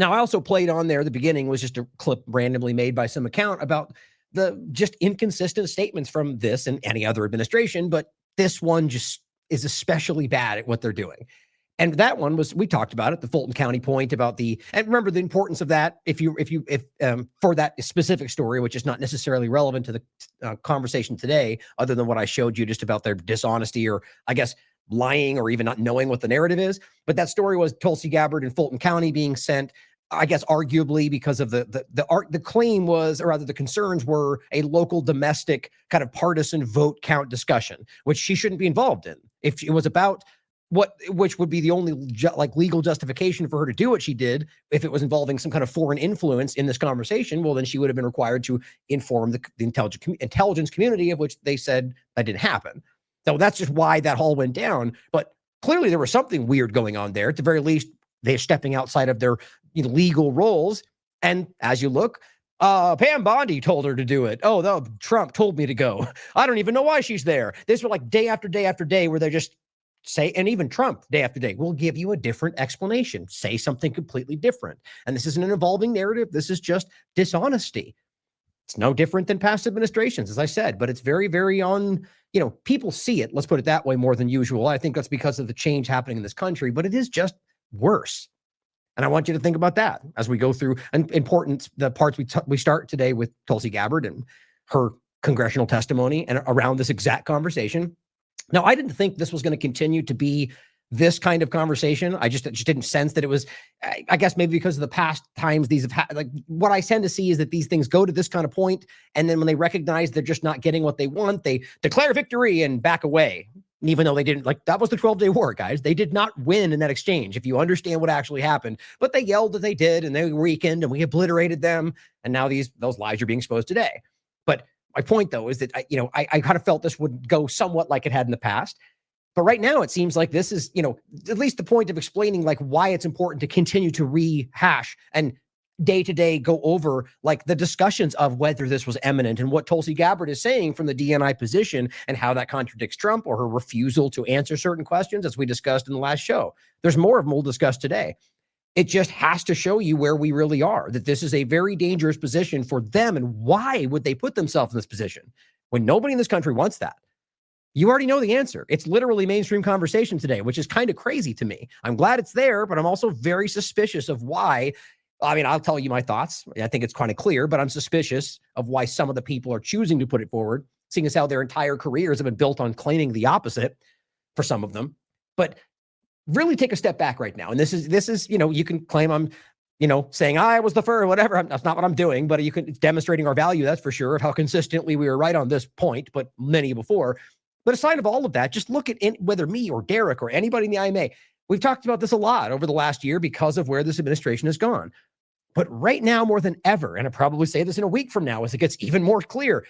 Now, I also played on there, the beginning was just a clip randomly made by some account about the just inconsistent statements from this and any other administration, but this one just is especially bad at what they're doing. And that one was, we talked about it, the Fulton County point about and remember the importance of that if for that specific story, which is not necessarily relevant to the conversation today, other than what I showed you just about their dishonesty or I guess lying or even not knowing what the narrative is. But that story was Tulsi Gabbard in Fulton County being sent, I guess, arguably because of the claim was, or rather the concerns were a local domestic kind of partisan vote count discussion, which she shouldn't be involved in. If it was about which would be the only legal justification for her to do what she did, if it was involving some kind of foreign influence in this conversation, well, then she would have been required to inform the intelligence community, of which they said that didn't happen. So that's just why that all went down. But clearly there was something weird going on there. At the very least, they're stepping outside of their legal roles. And as you look, Pam Bondi told her to do it. Oh, no, Trump told me to go. I don't even know why she's there. This was like day after day after day where they just say, and even Trump day after day will give you a different explanation, say something completely different. And this isn't an evolving narrative. This is just dishonesty. It's no different than past administrations, as I said, but it's very, very people see it, let's put it that way, more than usual. I think that's because of the change happening in this country, but it is just worse. And I want you to think about that as we go through the parts we start today with Tulsi Gabbard and her congressional testimony and around this exact conversation. Now, I didn't think this was going to continue to be this kind of conversation. I just didn't sense that it was, I guess maybe because of the past times these have had, what I tend to see is that these things go to this kind of point, and then when they recognize they're just not getting what they want, they declare victory and back away. Even though they didn't, that was the 12-day war, guys. They did not win in that exchange, if you understand what actually happened. But they yelled that they did, and they weakened, and we obliterated them. And now those lies are being exposed today. But my point, though, is that I kind of felt this would go somewhat like it had in the past. But right now, it seems like this is, at least the point of explaining why it's important to continue to rehash and day to day go over the discussions of whether this was imminent and what Tulsi Gabbard is saying from the DNI position and how that contradicts Trump or her refusal to answer certain questions, as we discussed in the last show. There's more of them we'll discuss today. It just has to show you where we really are, that this is a very dangerous position for them. And why would they put themselves in this position when nobody in this country wants that? You already know the answer. It's literally mainstream conversation today, which is kind of crazy to me. I'm glad it's there, but I'm also very suspicious of why. I mean, I'll tell you my thoughts. I think it's kind of clear, but I'm suspicious of why some of the people are choosing to put it forward, seeing as how their entire careers have been built on claiming the opposite for some of them. But really take a step back right now. And this is, you can claim I'm, saying I was the first, whatever. That's not what I'm doing, but it's demonstrating our value. That's for sure, of how consistently we were right on this point, but many before. But aside of all of that, just look at whether me or Derek or anybody in the IMA, we've talked about this a lot over the last year because of where this administration has gone. But right now, more than ever, and I'll probably say this in a week from now as it gets even more clear,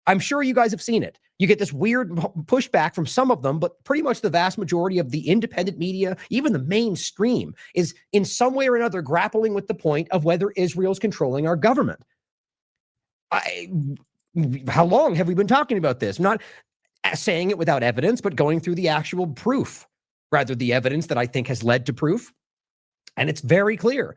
I'm sure you guys have seen it. You get this weird pushback from some of them, but pretty much the vast majority of the independent media, even the mainstream, is in some way or another grappling with the point of whether Israel's controlling our government. How long have we been talking about this? I'm not saying it without evidence, but going through the actual proof, rather the evidence that I think has led to proof. And it's very clear.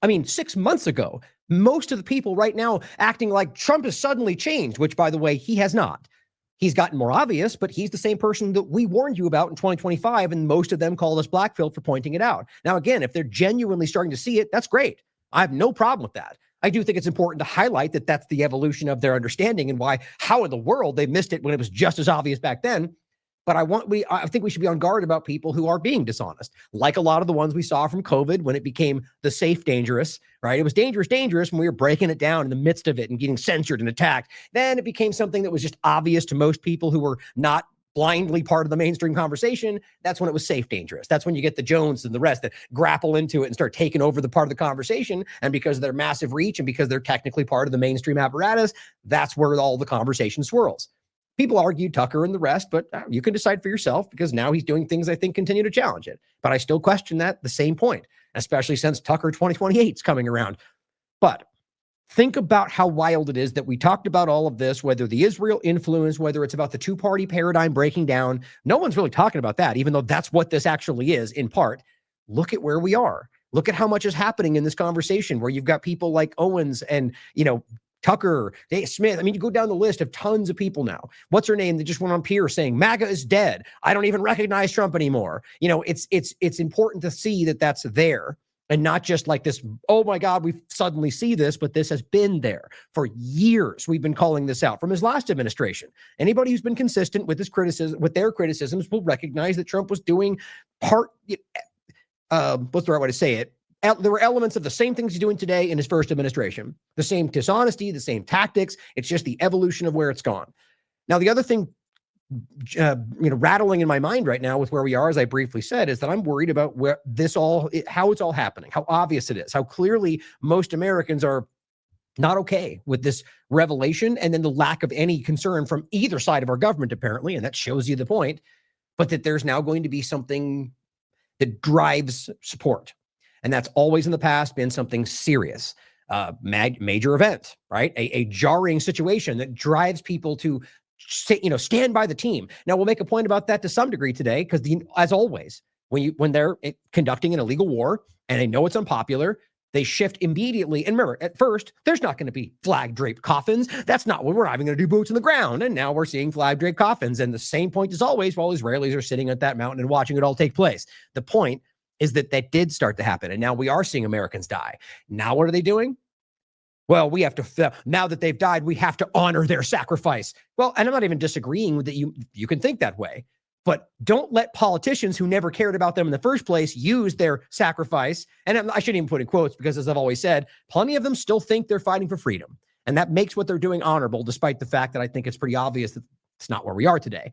I mean, 6 months ago, most of the people right now acting like Trump has suddenly changed, which, by the way, he has not. He's gotten more obvious, but he's the same person that we warned you about in 2025, and most of them called us Blackfield for pointing it out. Now, again, if they're genuinely starting to see it, that's great. I have no problem with that. I do think it's important to highlight that that's the evolution of their understanding and how in the world they missed it when it was just as obvious back then. But I think we should be on guard about people who are being dishonest, like a lot of the ones we saw from COVID when it became the safe dangerous, right? It was dangerous when we were breaking it down in the midst of it and getting censored and attacked. Then it became something that was just obvious to most people who were not blindly part of the mainstream conversation. That's when it was safe dangerous. That's when you get the Jones and the rest that grapple into it and start taking over the part of the conversation. And because of their massive reach and because they're technically part of the mainstream apparatus, that's where all the conversation swirls. People argue Tucker and the rest, but you can decide for yourself because now he's doing things I think continue to challenge it. But I still question that the same point, especially since Tucker 2028 is coming around. But think about how wild it is that we talked about all of this, whether the Israel influence, whether it's about the two-party paradigm breaking down. No one's really talking about that, even though that's what this actually is in part. Look at where we are. Look at how much is happening in this conversation where you've got people like Owens and, Tucker, Dave Smith. I mean, you go down the list of tons of people now. What's her name that just went on Pierce saying MAGA is dead? I don't even recognize Trump anymore. It's important to see that that's there and not just like this, oh my God, we suddenly see this, but this has been there for years. We've been calling this out from his last administration. Anybody who's been consistent with his criticism, with their criticisms, will recognize that Trump was doing what's the right way to say it? There were elements of the same things he's doing today in his first administration, the same dishonesty, the same tactics. It's just the evolution of where it's gone. Now, the other thing, rattling in my mind right now with where we are, as I briefly said, is that I'm worried about how it's all happening, how obvious it is, how clearly most Americans are not okay with this revelation, and then the lack of any concern from either side of our government, apparently, and that shows you the point, but that there's now going to be something that drives support. And that's always in the past been something serious, major event, right? A jarring situation that drives people to stand by the team. Now, we'll make a point about that to some degree today, because as always, when they're conducting an illegal war and they know it's unpopular, they shift immediately. And remember, at first, there's not going to be flag-draped coffins. That's not what we're even going to do, boots on the ground. And now we're seeing flag-draped coffins. And the same point as always, while Israelis are sitting at that mountain and watching it all take place. The point is that did start to happen. And now we are seeing Americans die. Now what are they doing? Well, we have to, now that they've died, we have to honor their sacrifice. Well, and I'm not even disagreeing with that you can think that way, but don't let politicians who never cared about them in the first place use their sacrifice. And I shouldn't even put in quotes, because as I've always said, plenty of them still think they're fighting for freedom. And that makes what they're doing honorable, despite the fact that I think it's pretty obvious that it's not where we are today.